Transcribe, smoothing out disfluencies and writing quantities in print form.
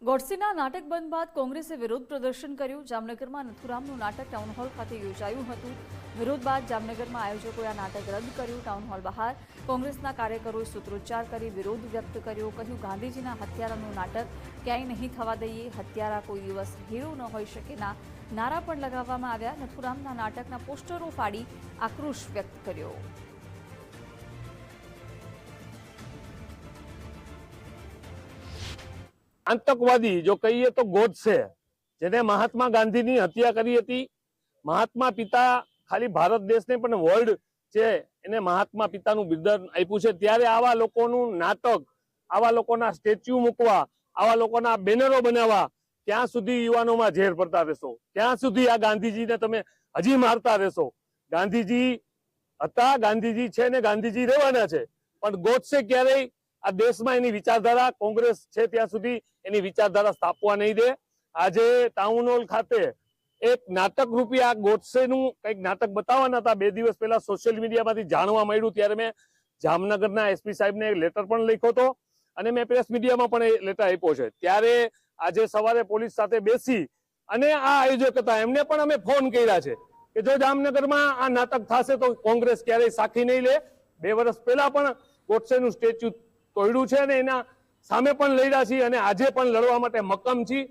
ગોડસેના નાટક બંધ બાદ કોંગ્રેસે વિરોધ પ્રદર્શન કર્યું। જામનગરમાં નથુરામનું નાટક ટાઉન હોલ ખાતે યોજાયું હતું। વિરોધ બાદ જામનગરમાં આયોજકોએ આ નાટક રદ કર્યું। ટાઉન હોલ બહાર કોંગ્રેસના કાર્યકરોએ સૂત્રોચ્ચાર કરી વિરોધ વ્યક્ત કર્યો। કહ્યું, ગાંધીજીના હત્યારાનું નાટક ક્યાંય નહીં થવા દઈએ। હત્યારા કોઈ દિવસ હીરો ન હોઈ શકેના નારા પણ લગાવવામાં આવ્યા। નથુરામના નાટકના પોસ્ટરો ફાડી આક્રોશ વ્યક્ત કર્યો। आतंकवादी जो कहिए तो गोडसे जेने महात्मा गांधी नी हत्या करी हती। महात्मा पिता खाली भारत देश ने पण वर्ल्ड छे एने महात्मा पितानुं बिरुद आप्युं छे। त्यारे आवा लोकोनुं नाटक, आवा लोकोना स्टेच्यू मूकवा, आवा लोकोना बेनरो बनावा, क्यां सुधी युवानोमां झेर पड़ता रहेशो? क्यां सुधी आ गांधीजीने तमे हजी मारता रहेशो? गांधीजी हता, गांधीजी छे ने गांधीजी रहेवाना छे, पण गोडसे क्यारेय आ देश में एनी विचारधारा कांग्रेस है त्यां सुधी एनी विचारधारा स्थापवा नहीं दे। आज टाउन हॉल खाते एक नाटक रूपी आ गोडसेनुं कंईक नाटक बताववाना हता। 2 दिवस पहला सोशियल मीडिया मांथी जाणवा मळ्युं त्यारे मैं जामनगरना एसपी साहेबने एक लेटर पण लख्यो हतो अने मैं प्रेस मीडिया में पण ए लेटर आप्यो छे। त्यारे आजे सवारे पोलीस साथे बेसी अने आ आयोजक हता एमने पण अमे फोन कर्या छे के जो जामनगरमां आ नाटक थशे तो कांग्रेस क्यारेय साखी नहीं ले। 2 वर्ष पहला पण गोडसेनुं स्टेच्यू तोड्યું છે અને એના સામે પણ લડ્યા છીએ અને આજે પણ લડવા માટે મક્કમ છીએ।